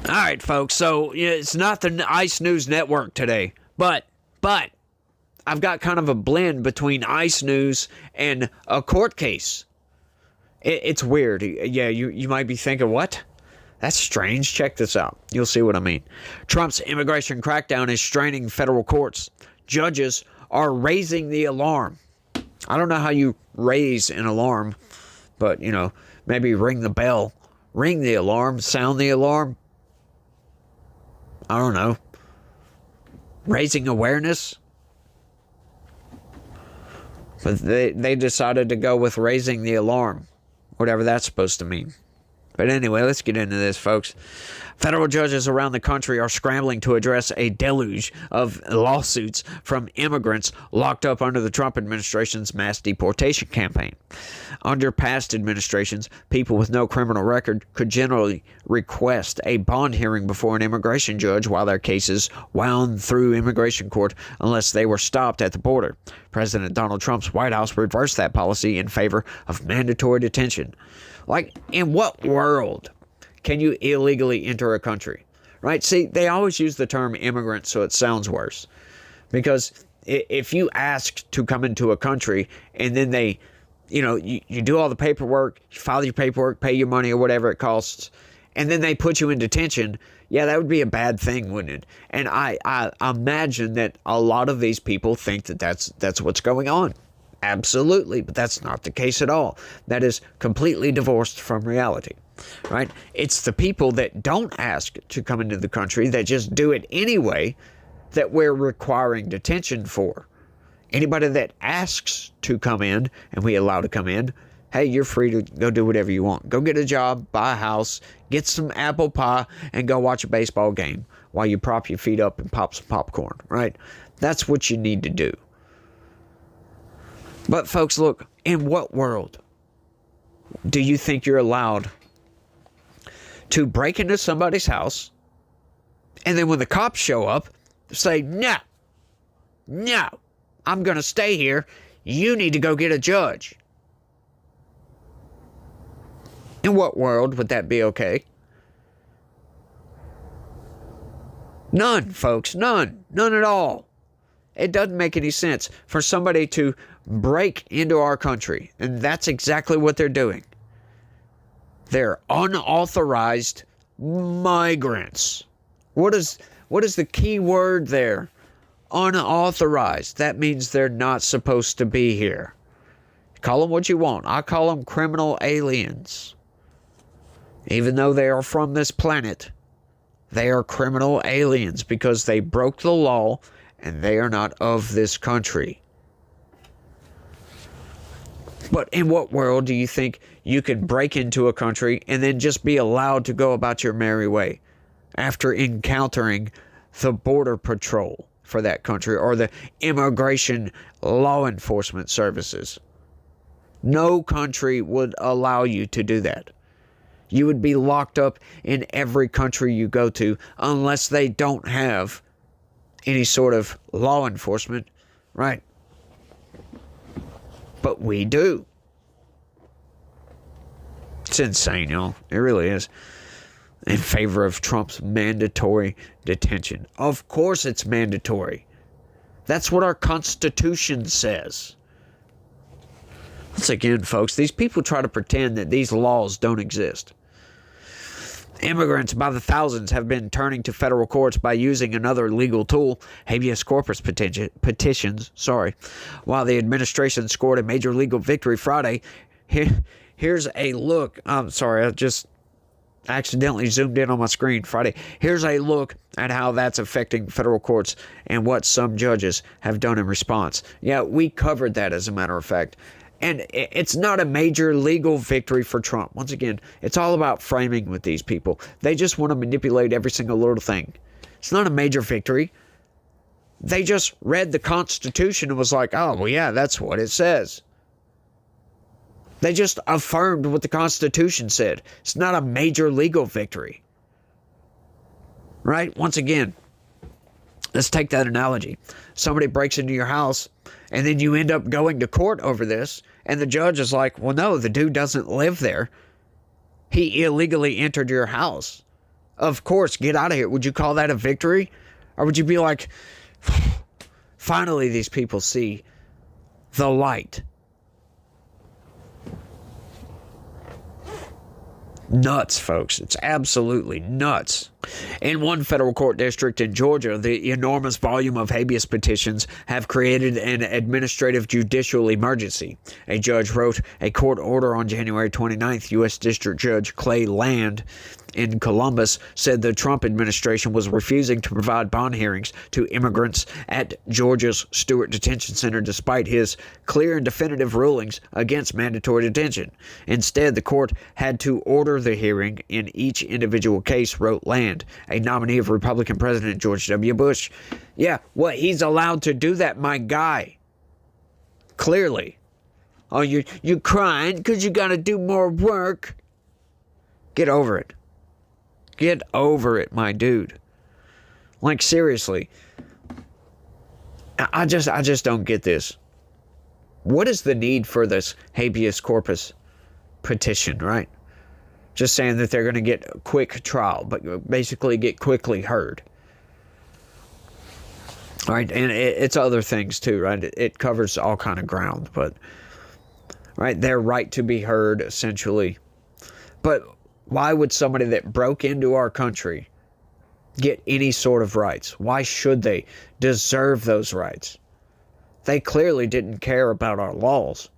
All right, folks. So yeah, it's not the ICE News Network today, but I've got kind of a blend between ICE News and a court case. It's weird. Yeah, you might be thinking, what? That's strange. Check this out. You'll see what I mean. Trump's immigration crackdown is straining federal courts. Judges are raising the alarm. I don't know how you raise an alarm, but, maybe ring the bell. Ring the alarm. Sound the alarm. I don't know. Raising awareness. But they decided to go with raising the alarm. Whatever that's supposed to mean. But anyway, let's get into this, folks. Federal judges around the country are scrambling to address a deluge of lawsuits from immigrants locked up under the Trump administration's mass deportation campaign. Under past administrations, people with no criminal record could generally request a bond hearing before an immigration judge while their cases wound through immigration court unless they were stopped at the border. President Donald Trump's White House reversed that policy in favor of mandatory detention. Like, in what world can you illegally enter a country? Right? See, they always use the term immigrant so it sounds worse. Because if you ask to come into a country and then they, you do all the paperwork, you file your paperwork, pay your money or whatever it costs, and then they put you in detention, yeah, that would be a bad thing, wouldn't it? And I imagine that a lot of these people think that that's what's going on. Absolutely, but that's not the case at all. That is completely divorced from reality, right? It's the people that don't ask to come into the country that just do it anyway that we're requiring detention for. Anybody that asks to come in and we allow to come in, hey, you're free to go do whatever you want. Go get a job, buy a house, get some apple pie, and go watch a baseball game while you prop your feet up and pop some popcorn, right? That's what you need to do. But folks, look, in what world do you think you're allowed to break into somebody's house and then when the cops show up, say, no, I'm going to stay here. You need to go get a judge. In what world would that be okay? None, folks, none at all. It doesn't make any sense for somebody to break into our country. And that's exactly what they're doing. They're unauthorized migrants. What is the key word there? Unauthorized. That means they're not supposed to be here. Call them what you want. I call them criminal aliens. Even though they are from this planet, they are criminal aliens because they broke the law and they are not of this country. But in what world do you think you could break into a country and then just be allowed to go about your merry way after encountering the border patrol for that country or the immigration law enforcement services? No country would allow you to do that. You would be locked up in every country you go to unless they don't have any sort of law enforcement, right? But we do. It's insane, y'all. It really is. In favor of Trump's mandatory detention. Of course it's mandatory. That's what our Constitution says. Once again, folks, these people try to pretend that these laws don't exist. Immigrants by the thousands have been turning to federal courts by using another legal tool, habeas corpus petitions. While the administration scored a major legal victory Friday, here's a look. I'm sorry, I just accidentally zoomed in on my screen Friday. Here's a look at how that's affecting federal courts and what some judges have done in response. Yeah, we covered that, as a matter of fact. And it's not a major legal victory for Trump. Once again, it's all about framing with these people. They just want to manipulate every single little thing. It's not a major victory. They just read the Constitution and was like, oh, well, yeah, that's what it says. They just affirmed what the Constitution said. It's not a major legal victory. Right? Once again, let's take that analogy. Somebody breaks into your house and then you end up going to court over this. And the judge is like, well, no, the dude doesn't live there. He illegally entered your house. Of course, get out of here. Would you call that a victory? Or would you be like, finally these people see the light? Nuts, folks. It's absolutely nuts. In one federal court district in Georgia, the enormous volume of habeas petitions have created an administrative judicial emergency. A judge wrote a court order on January 29th. U.S. District Judge Clay Land in Columbus said the Trump administration was refusing to provide bond hearings to immigrants at Georgia's Stewart Detention Center despite his clear and definitive rulings against mandatory detention. Instead, the court had to order the hearing in each individual case, wrote Land, a nominee of Republican President George W. Bush. Yeah, well, he's allowed to do that, my guy. Clearly. Oh, you crying because you got to do more work? Get over it. Get over it, my dude. Like, seriously. I just don't get this. What is the need for this habeas corpus petition, right? Just saying that they're going to get a quick trial, but basically get quickly heard. Right? And it's other things too, right? It covers all kind of ground, but right, their right to be heard, essentially. But why would somebody that broke into our country get any sort of rights? Why should they deserve those rights? They clearly didn't care about our laws.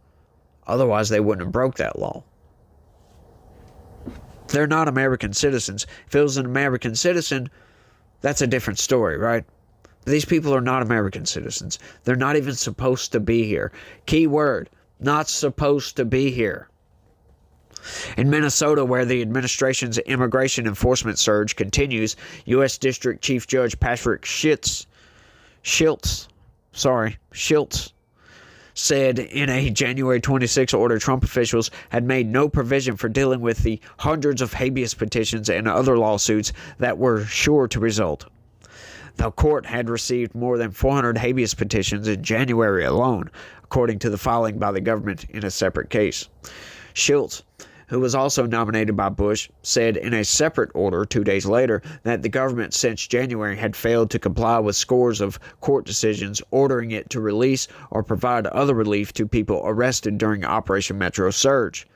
Otherwise, they wouldn't have broke that law. They're not American citizens. If it was an American citizen, that's a different story, right? These people are not American citizens. They're not even supposed to be here. Key word, not supposed to be here. In Minnesota, where the administration's immigration enforcement surge continues, U.S. District Chief Judge Patrick Schiltz said in a January 26 order Trump officials had made no provision for dealing with the hundreds of habeas petitions and other lawsuits that were sure to result. The court had received more than 400 habeas petitions in January alone, according to the filing by the government in a separate case. Schiltz, who was also nominated by Bush, said in a separate order 2 days later that the government since January had failed to comply with scores of court decisions ordering it to release or provide other relief to people arrested during Operation Metro Surge.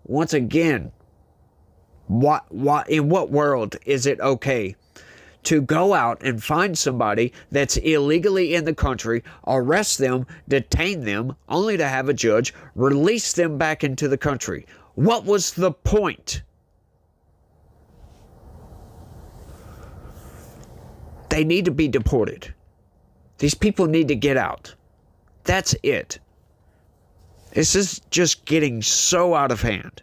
Once again, in what world is it okay to go out and find somebody that's illegally in the country, arrest them, detain them, only to have a judge release them back into the country? What was the point? They need to be deported. These people need to get out. That's it. This is just getting so out of hand.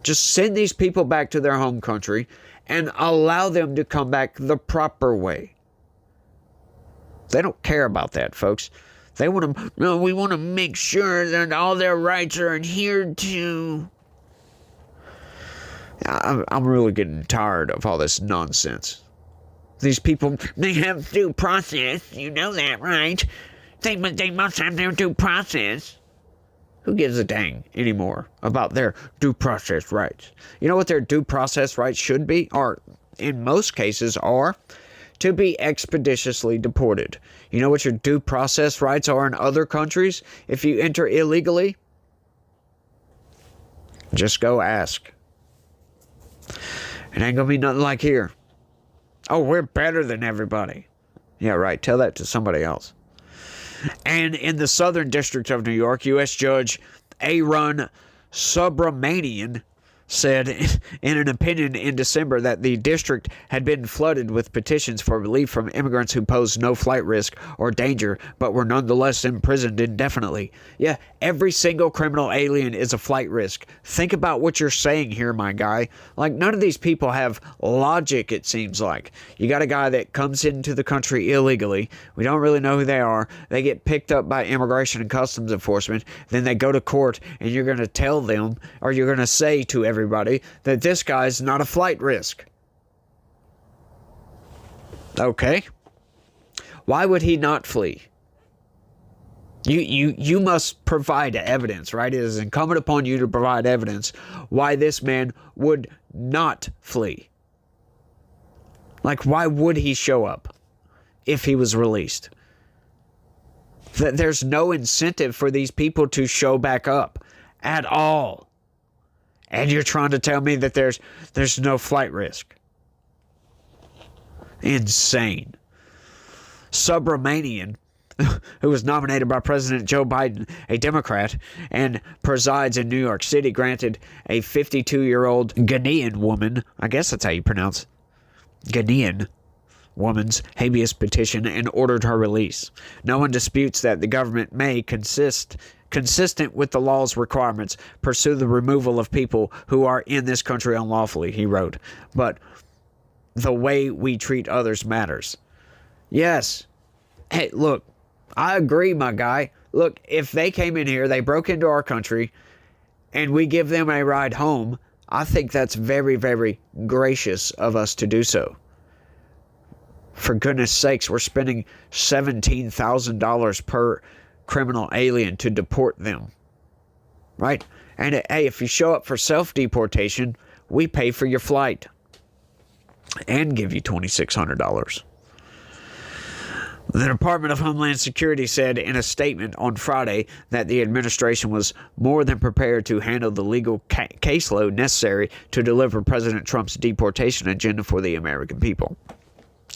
Just send these people back to their home country and allow them to come back the proper way. They don't care about that, folks. They want to, no, we want to make sure that all their rights are adhered to. I'm really getting tired of all this nonsense. These people, they have due process. You know that, right? They must have their due process. Who gives a dang anymore about their due process rights? You know what their due process rights should be? Or, in most cases, are to be expeditiously deported. You know what your due process rights are in other countries if you enter illegally? Just go ask. It ain't gonna be nothing like here. Oh, we're better than everybody. Yeah, right. Tell that to somebody else. And in the Southern District of New York, U.S. Judge Arun Subramanian said in an opinion in December that the district had been flooded with petitions for relief from immigrants who posed no flight risk or danger but were nonetheless imprisoned indefinitely. Yeah, every single criminal alien is a flight risk. Think about what you're saying here, my guy. Like, none of these people have logic, it seems like. You got a guy that comes into the country illegally. We don't really know who they are. They get picked up by Immigration and Customs Enforcement. Then they go to court, and you're going to tell them, or you're going to say to everybody, that this guy's not a flight risk. Okay. Why would he not flee? You must provide evidence, right? It is incumbent upon you to provide evidence why this man would not flee? Like, why would he show up if he was released? There's no incentive for these people to show back up at all. And you're trying to tell me that there's no flight risk. Insane. Subramanian, who was nominated by President Joe Biden, a Democrat, and presides in New York City, granted a 52-year-old Ghanaian woman, I guess that's how you pronounce Ghanaian woman's habeas petition and ordered her release. No one disputes that the government may, consistent with the law's requirements, pursue the removal of people who are in this country unlawfully, he wrote. But the way we treat others matters. Yes. Hey, look, I agree, my guy. Look, if they came in here, they broke into our country, and we give them a ride home, I think that's very, very gracious of us to do so. For goodness sakes, we're spending $17,000 per criminal alien to deport them. Right? And hey, if you show up for self-deportation, we pay for your flight and give you $2,600. The Department of Homeland Security said in a statement on Friday that the administration was more than prepared to handle the legal caseload necessary to deliver President Trump's deportation agenda for the American people.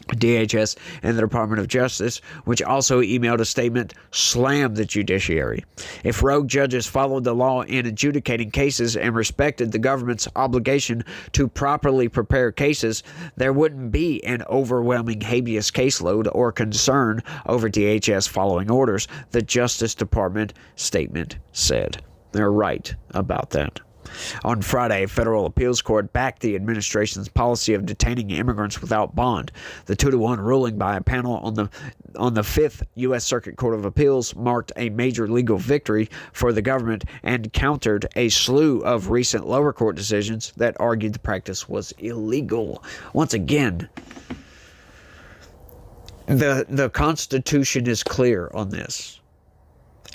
DHS and the Department of Justice, which also emailed a statement, slammed the judiciary. If rogue judges followed the law in adjudicating cases and respected the government's obligation to properly prepare cases, there wouldn't be an overwhelming habeas caseload or concern over DHS following orders, the Justice Department statement said. They're right about that. On Friday, a federal appeals court backed the administration's policy of detaining immigrants without bond. The 2-1 ruling by a panel on the 5th U.S. Circuit Court of Appeals marked a major legal victory for the government and countered a slew of recent lower court decisions that argued the practice was illegal. Once again, the Constitution is clear on this.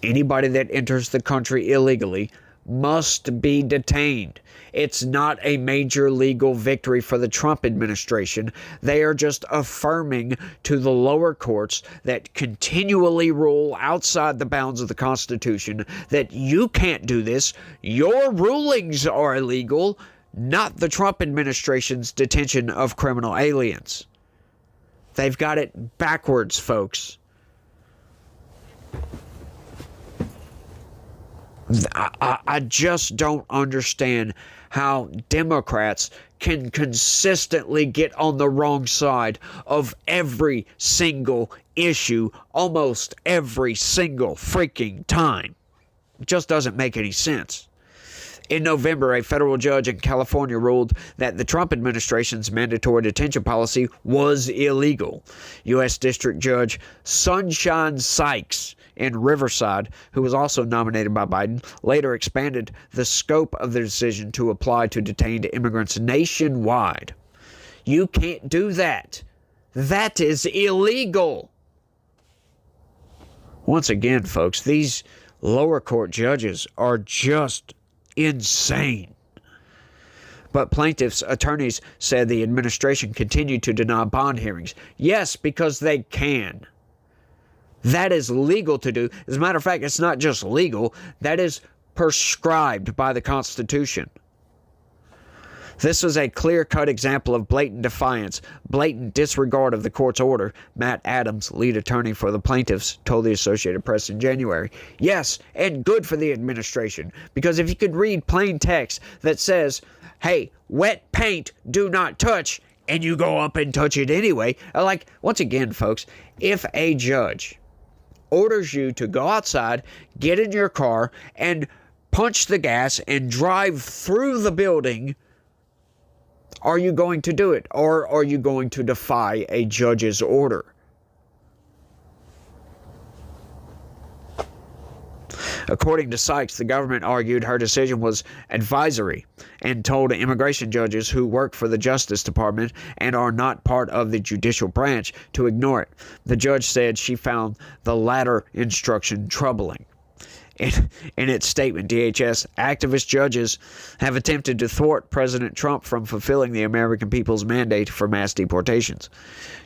Anybody that enters the country illegally must be detained. It's not a major legal victory for the Trump administration. They are just affirming to the lower courts that continually rule outside the bounds of the Constitution that you can't do this. Your rulings are illegal, not the Trump administration's detention of criminal aliens. They've got it backwards, folks. I just don't understand how Democrats can consistently get on the wrong side of every single issue, almost every single freaking time. It just doesn't make any sense. In November, a federal judge in California ruled that the Trump administration's mandatory detention policy was illegal. U.S. District Judge Sunshine Sykes in Riverside, who was also nominated by Biden, later expanded the scope of the decision to apply to detained immigrants nationwide. You can't do that. That is illegal. Once again, folks, these lower court judges are just insane. But plaintiffs' attorneys said the administration continued to deny bond hearings. Yes, because they can. That is legal to do. As a matter of fact, it's not just legal, that is prescribed by the Constitution. This was a clear-cut example of blatant defiance, blatant disregard of the court's order, Matt Adams, lead attorney for the plaintiffs, told the Associated Press in January. Yes, and good for the administration, because if you could read plain text that says, hey, wet paint, do not touch, and you go up and touch it anyway, like, once again, folks, if a judge orders you to go outside, get in your car, and punch the gas and drive through the building, are you going to do it? Or are you going to defy a judge's order? According to Sykes, the government argued her decision was advisory and told immigration judges who work for the Justice Department and are not part of the judicial branch to ignore it. The judge said she found the latter instruction troubling. In its statement, DHS activist judges have attempted to thwart President Trump from fulfilling the American people's mandate for mass deportations.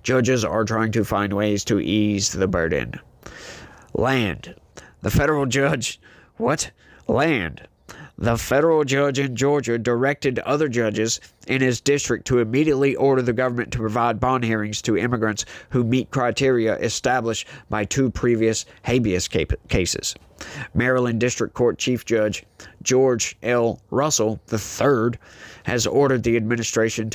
Judges are trying to find ways to ease the burden. Land. The federal judge... What? Land. The federal judge in Georgia directed other judges in his district to immediately order the government to provide bond hearings to immigrants who meet criteria established by 2 previous habeas cases. Maryland District Court Chief Judge George L. Russell III has ordered the administration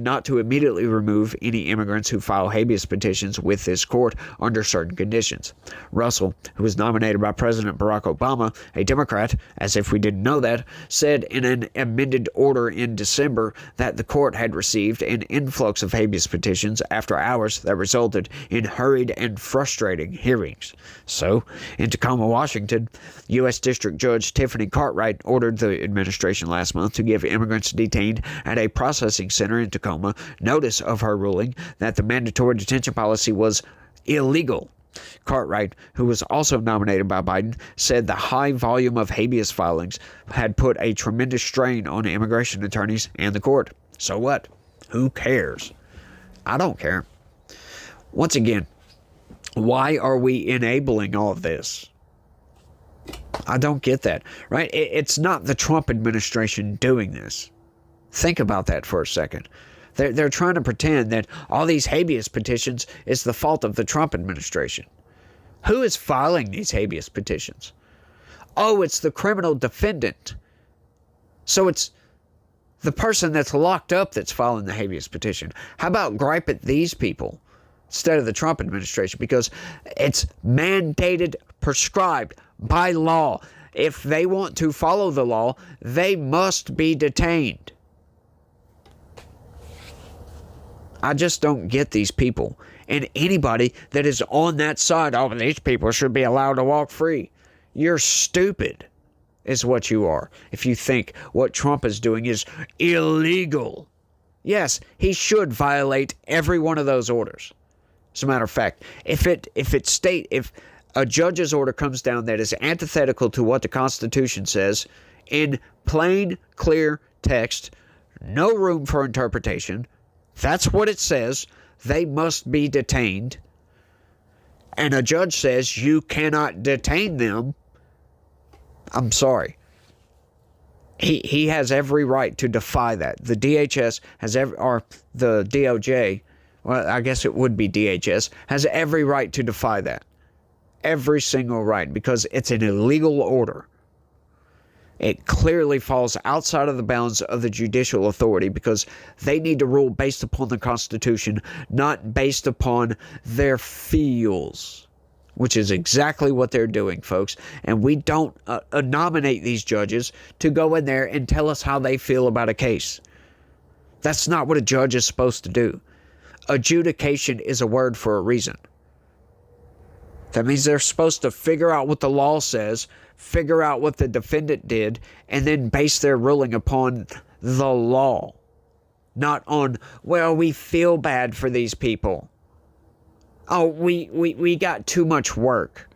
not to immediately remove any immigrants who file habeas petitions with this court under certain conditions. Russell, who was nominated by President Barack Obama, a Democrat, as if we didn't know that, said in an amended order in December that the court had received an influx of habeas petitions after hours that resulted in hurried and frustrating hearings. So, in Tacoma, Washington, U.S. District Judge Tiffany Cartwright ordered the administration last month to give immigrants detained at a processing center in Tacoma notice of her ruling that the mandatory detention policy was illegal. Cartwright, who was also nominated by Biden, said the high volume of habeas filings had put a tremendous strain on immigration attorneys and the court. So what? Who cares? I don't care. Once again, why are we enabling all of this? I don't get that, right? It's not the Trump administration doing this. Think about that for a second. They're trying to pretend that all these habeas petitions is the fault of the Trump administration. Who is filing these habeas petitions? Oh, it's the criminal defendant. So it's the person that's locked up that's filing the habeas petition. How about gripe at these people instead of the Trump administration? Because it's mandated, prescribed by law. If they want to follow the law, they must be detained. I just don't get these people. And anybody that is on that side, oh, these people should be allowed to walk free. You're stupid, is what you are, if you think what Trump is doing is illegal. Yes, he should violate every one of those orders. As a matter of fact, if a judge's order comes down that is antithetical to what the Constitution says, in plain, clear text, no room for interpretation, that's what it says, they must be detained, and a judge says you cannot detain them, I'm sorry. He has every right to defy that. The DHS or the DOJ, well, I guess it would be DHS, has every right to defy that. Every single right, because it's an illegal order. It clearly falls outside of the bounds of the judicial authority because they need to rule based upon the Constitution, not based upon their feels, which is exactly what they're doing, folks. And we don't nominate these judges to go in there and tell us how they feel about a case. That's not what a judge is supposed to do. Adjudication is a word for a reason. That means they're supposed to figure out what the law says, figure out what the defendant did, and then base their ruling upon the law. Not on, well, we feel bad for these people. Oh, we got too much work.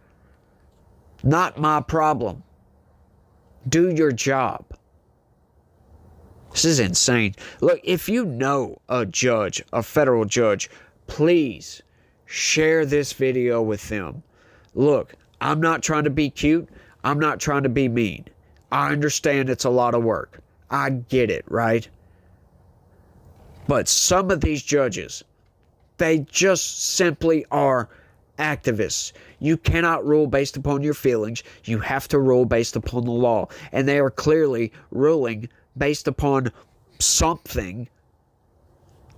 Not my problem. Do your job. This is insane. Look, if you know a judge, a federal judge, please share this video with them. Look, I'm not trying to be cute. I'm not trying to be mean. I understand it's a lot of work. I get it, right? But some of these judges, they just simply are activists. You cannot rule based upon your feelings. You have to rule based upon the law. And they are clearly ruling based upon something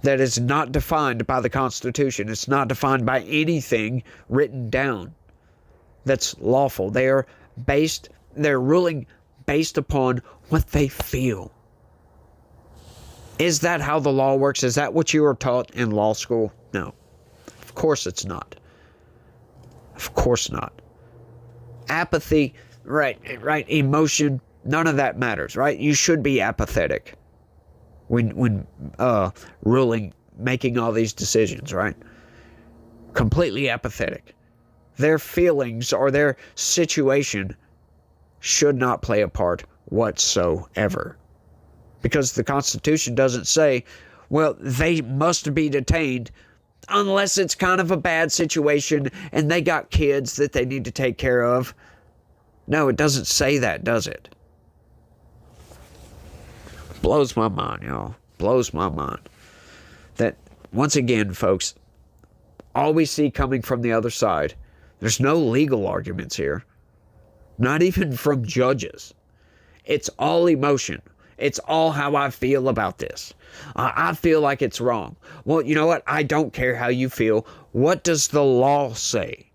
that is not defined by the Constitution. It's not defined by anything written down that's lawful. They're ruling based upon what they feel. Is that how the law works? Is that what you were taught in law school? No. Of course it's not. Of course not. Apathy, right, emotion, none of that matters, right? You should be apathetic when ruling, making all these decisions, right? Completely apathetic. their feelings or their situation should not play a part whatsoever. Because the Constitution doesn't say, well, they must be detained unless it's kind of a bad situation and they got kids that they need to take care of. No, it doesn't say that, does it? Blows my mind, y'all. Blows my mind. That, once again, folks, all we see coming from the other side, there's no legal arguments here. Not even from judges. It's all emotion. It's all how I feel about this. I feel like it's wrong. Well, you know what? I don't care how you feel. What does the law say?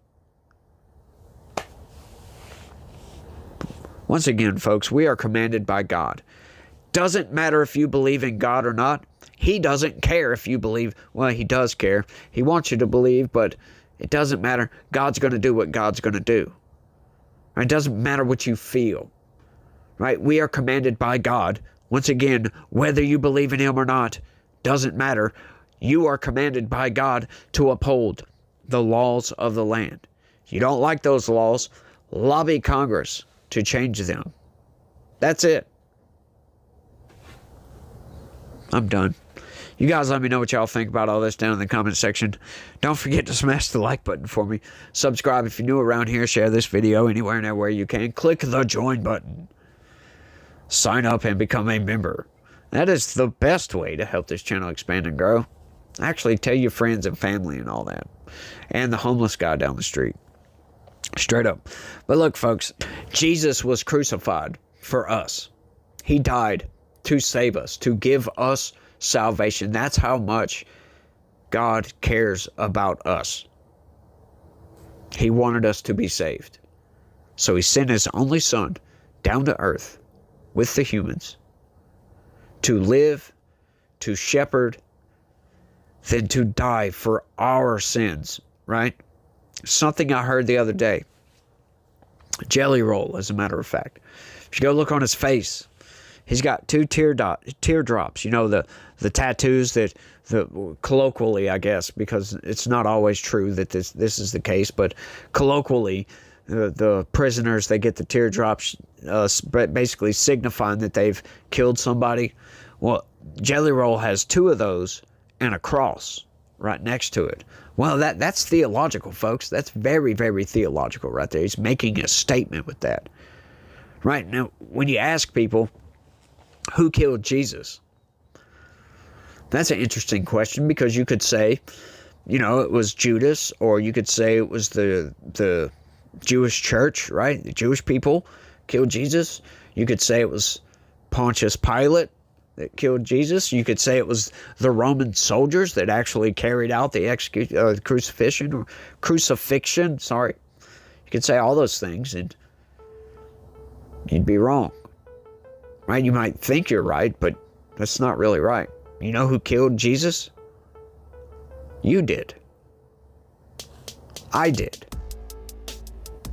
Once again, folks, we are commanded by God. Doesn't matter if you believe in God or not. He doesn't care if you believe. Well, he does care. He wants you to believe, but it doesn't matter. God's going to do what God's going to do. It doesn't matter what you feel. Right? We are commanded by God. Once again, whether you believe in him or not, doesn't matter. You are commanded by God to uphold the laws of the land. If you don't like those laws, lobby Congress to change them. That's it. I'm done. You guys let me know what y'all think about all this down in the comment section. Don't forget to smash the like button for me. Subscribe if you're new around here. Share this video anywhere and everywhere you can. Click the join button. Sign up and become a member. That is the best way to help this channel expand and grow. Actually, tell your friends and family and all that. And the homeless guy down the street. Straight up. But look, folks, Jesus was crucified for us. He died to save us, to give us salvation. That's how much God cares about us. He wanted us to be saved. So he sent his only son down to earth with the humans to live, to shepherd, then to die for our sins, right? Something I heard the other day. Jelly Roll, as a matter of fact. If you go look on his face, he's got two teardrops. You know, the tattoos that, colloquially, I guess, because it's not always true that this is the case, but colloquially, the prisoners, they get the teardrops, basically signifying that they've killed somebody. Well, Jelly Roll has two of those and a cross right next to it. Well, that's theological, folks. That's very, very theological right there. He's making a statement with that. Right now, when you ask people, who killed Jesus? That's an interesting question, because you could say, you know, it was Judas, or you could say it was the Jewish church, right? The Jewish people killed Jesus. You could say it was Pontius Pilate that killed Jesus. You could say it was the Roman soldiers that actually carried out the crucifixion. Sorry. You could say all those things and you'd be wrong. Right? You might think you're right, but that's not really right. You know who killed Jesus? You did. I did.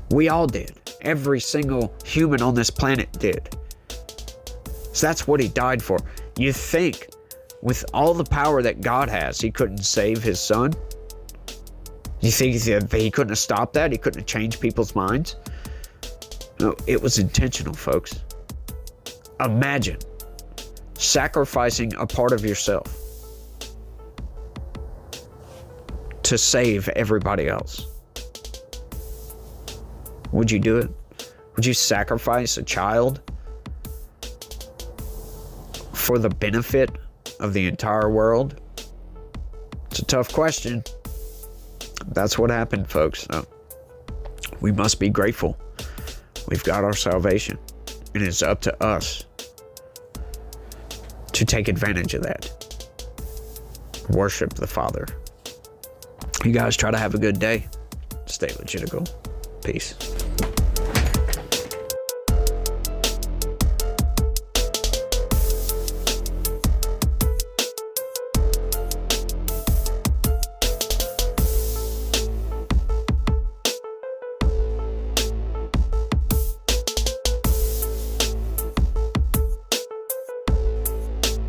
We all did. Every single human on this planet did. So that's what he died for. You think, with all the power that God has, he couldn't save his son? You think he couldn't have stopped that? He couldn't have changed people's minds? No, it was intentional, folks. Imagine sacrificing a part of yourself to save everybody else. Would you do it? Would you sacrifice a child for the benefit of the entire world? It's a tough question. That's what happened, folks. So we must be grateful. We've got our salvation, and it's up to us to take advantage of that. Worship the Father. You guys try to have a good day. Stay logical. Peace.